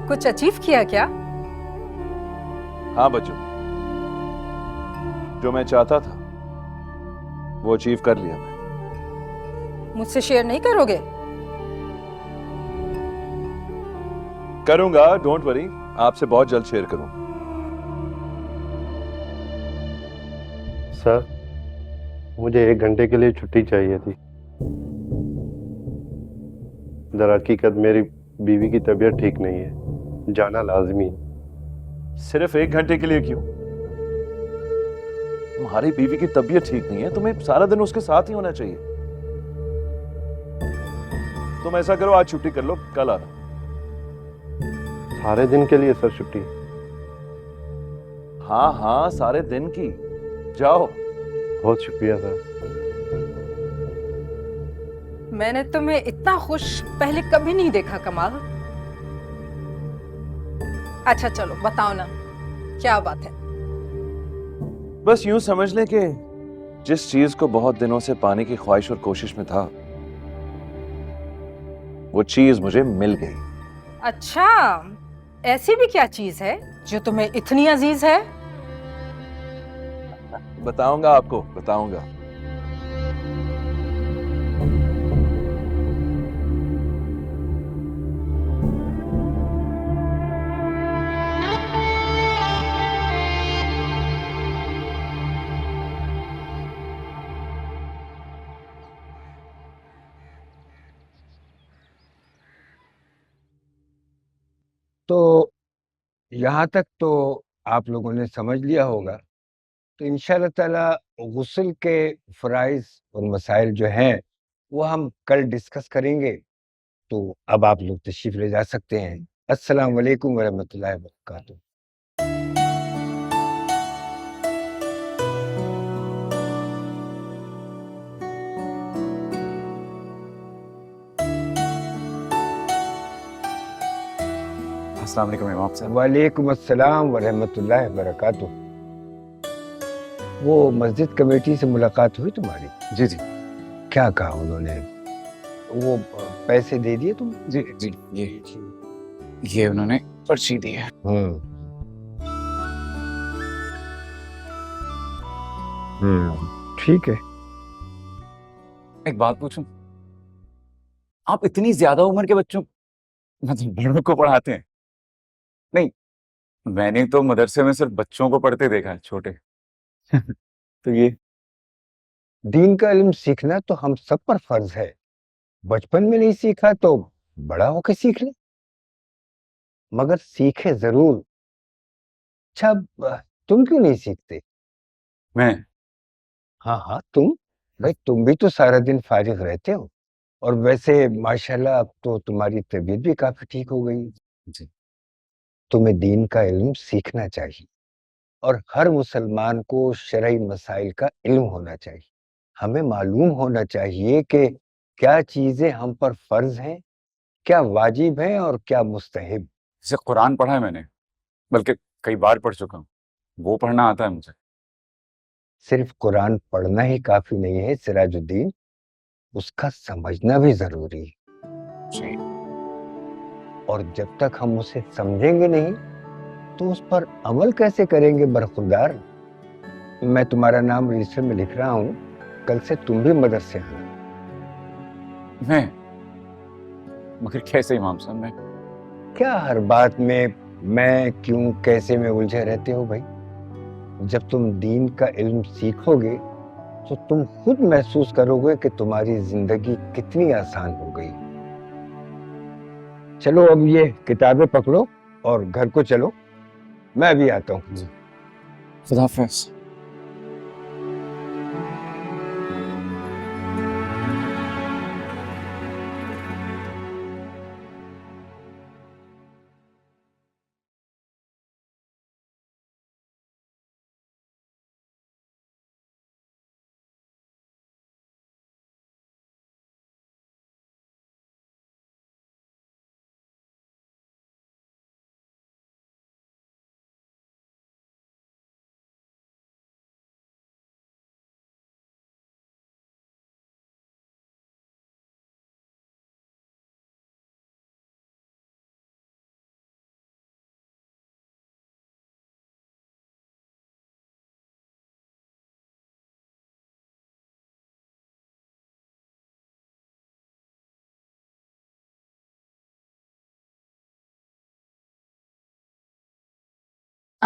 कुछ अचीव किया क्या? हाँ बच्चों, जो मैं चाहता था वो अचीव कर लिया मैं। मुझसे शेयर नहीं करोगे? करूंगा, डोंट वरी, आपसे बहुत जल्द शेयर करूंगा। सर, मुझे 1 घंटे के लिए छुट्टी चाहिए थी। दरहकीकत मेरी बीवी की तबीयत ठीक नहीं है, जाना लाजमी है। सिर्फ 1 घंटे के लिए क्यों? तुम्हारी बीवी की तबीयत ठीक नहीं है, तुम्हें सारा दिन उसके साथ ही होना चाहिए। तुम ऐसा करो, आज छुट्टी कर लो, कल आना। सारे दिन के लिए सर छुट्टी? हाँ हाँ, सारे दिन की। जाओ। बहुत शुक्रिया सर। मैंने तुम्हें इतना खुश पहले कभी नहीं देखा कमाल। अच्छा चलो बताओ ना, क्या बात है? बस यूं समझ लें कि जिस चीज को बहुत दिनों से पाने की ख्वाहिश और कोशिश में था, वो चीज मुझे मिल गई। अच्छा, ऐसी भी क्या चीज है जो तुम्हें इतनी अजीज है? बताऊंगा आपको, बताऊंगा। तो यहाँ तक तो आप लोगों ने समझ लिया होगा। तो इंशाअल्लाह ताला गुस्ल के फराइज और मसाइल जो हैं वो हम कल डिस्कस करेंगे। तो अब आप लोग तशरीफ ले जा सकते हैं। अस्सलाम वालेकुम वरहमतुल्लाहि वबरकातुहू। अस्सलाम वालेकुम इमाम साहब। वालेकुम अस्सलाम वरहमतुल्लाहि वबरकातुहू। वो मस्जिद कमेटी से मुलाकात हुई तुम्हारी? जी जी क्या कहा उन्होंने? वो पैसे दे दिए तुम? जी जी, ये उन्होंने पर्ची दी है। ठीक है। एक बात पूछूं, आप इतनी ज्यादा उम्र के बच्चों मतलब बड़ों को पढ़ाते हैं? नहीं, मैंने तो मदरसे में सिर्फ बच्चों को पढ़ते देखा है, छोटे। तो ये दीन का इल्म सीखना तो हम सब पर फर्ज है। बचपन में नहीं सीखा तो बड़ा होकर सीख ले, मगर सीखे जरूर। अच्छा, तुम क्यों नहीं सीखते? मैं हाँ हाँ, तुम। भाई तुम भी तो सारा दिन फारिग रहते हो। और वैसे माशाल्लाह अब तो तुम्हारी तबीयत भी काफी ठीक हो गई। जी तुम्हें दीन का इल्म सीखना चाहिए, और हर मुसलमान को शरई मसाइल का इल्म होना चाहिए। हमें मालूम होना चाहिए कि क्या चीजें हम पर फर्ज हैं, क्या वाजिब है और क्या मुस्तहिब। जैसे कुरान पढ़ा है मैंने, बल्कि कई बार पढ़ चुका हूँ, वो पढ़ना आता है मुझे। सिर्फ कुरान पढ़ना ही काफी नहीं है सिराजुद्दीन, उसका समझना भी जरूरी है। जी और जब तक हम उसे समझेंगे नहीं तो उस पर अमल कैसे करेंगे बरखुरदार? मैं तुम्हारा नाम रजिस्टर में लिख रहा हूँ, कल से तुम भी मदरसे आना। मैं मगर कैसे इमाम साहब? मैं क्या हर बात में मैं क्यों कैसे में उलझे रहते हो भाई? जब तुम दीन का इल्म सीखोगे तो तुम खुद महसूस करोगे कि तुम्हारी जिंदगी कितनी आसान हो गई। चलो अब ये किताबें पकड़ो और घर को चलो, मैं भी आता हूँ। खुदा हाफिज़।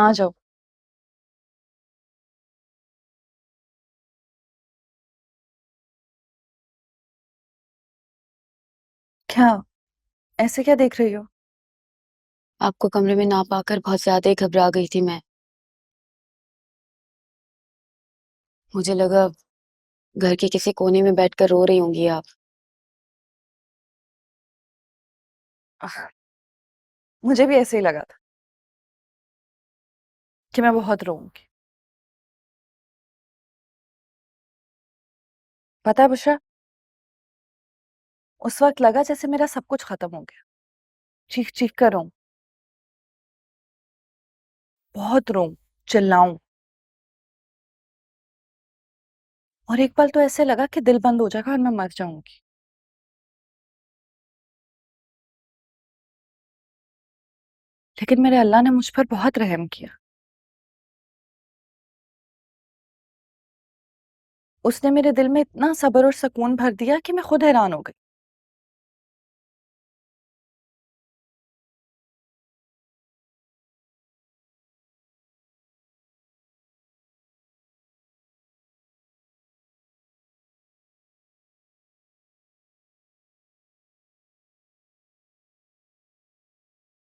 आ जाओ। क्या ऐसे क्या देख रही हो? आपको कमरे में ना पाकर बहुत ज्यादा ही घबरा गई थी मैं। मुझे लगा घर के किसी कोने में बैठकर रो रही होंगी आप। मुझे भी ऐसे ही लगा था कि मैं बहुत रोऊंगी। पता है बुशरा, उस वक्त लगा जैसे मेरा सब कुछ खत्म हो गया। चीख चीख कर रोऊं, बहुत रोऊं, चिल्लाऊं। और एक पल तो ऐसे लगा कि दिल बंद हो जाएगा और मैं मर जाऊंगी। लेकिन मेरे अल्लाह ने मुझ पर बहुत रहम किया। उसने मेरे दिल में इतना सब्र और सुकून भर दिया कि मैं खुद हैरान हो गई।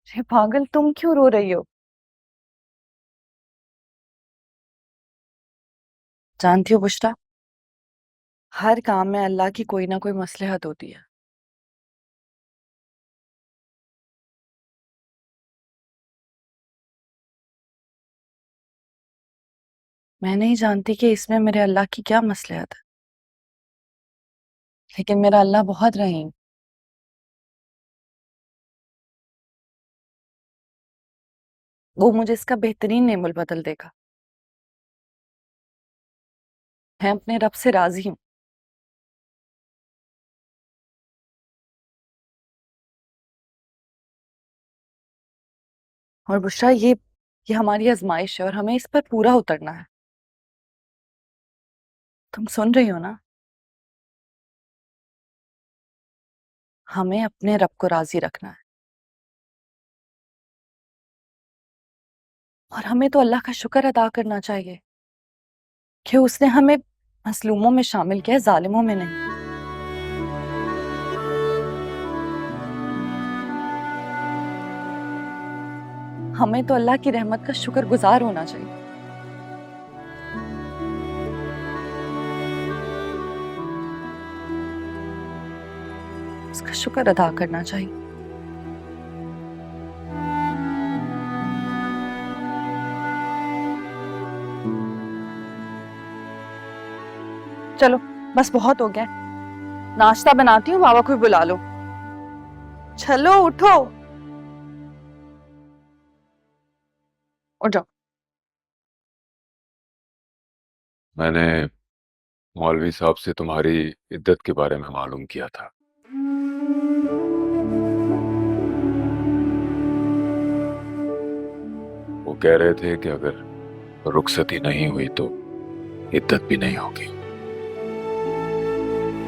ये पागल, तुम क्यों रो रही हो? जानती हो बुशरा, हर काम में अल्लाह की कोई ना कोई मसलहत होती है। मैं नहीं जानती कि इसमें मेरे अल्लाह की क्या मसलहत है, लेकिन मेरा अल्लाह बहुत रहीम। वो मुझे इसका बेहतरीन नेमुल बदल देगा। मैं अपने रब से राजी हूँ। और बुशरा, ये हमारी आजमाइश है और हमें इस पर पूरा उतरना है। तुम सुन रही हो ना? हमें अपने रब को राजी रखना है। और हमें तो अल्लाह का शुक्र अदा करना चाहिए कि उसने हमें मजलूमों में शामिल किया है, जालिमों में नहीं। हमें तो अल्लाह की रहमत का शुक्रगुजार होना चाहिए। उसका शुक्र अदा करना चाहिए। चलो बस बहुत हो गया, नाश्ता बनाती हूँ, बाबा को भी बुला लो। चलो उठो, उठो। मैंने मौलवी साहब से तुम्हारी इद्दत के बारे में मालूम किया था। वो कह रहे थे कि अगर रुखसती नहीं हुई तो इद्दत भी नहीं होगी।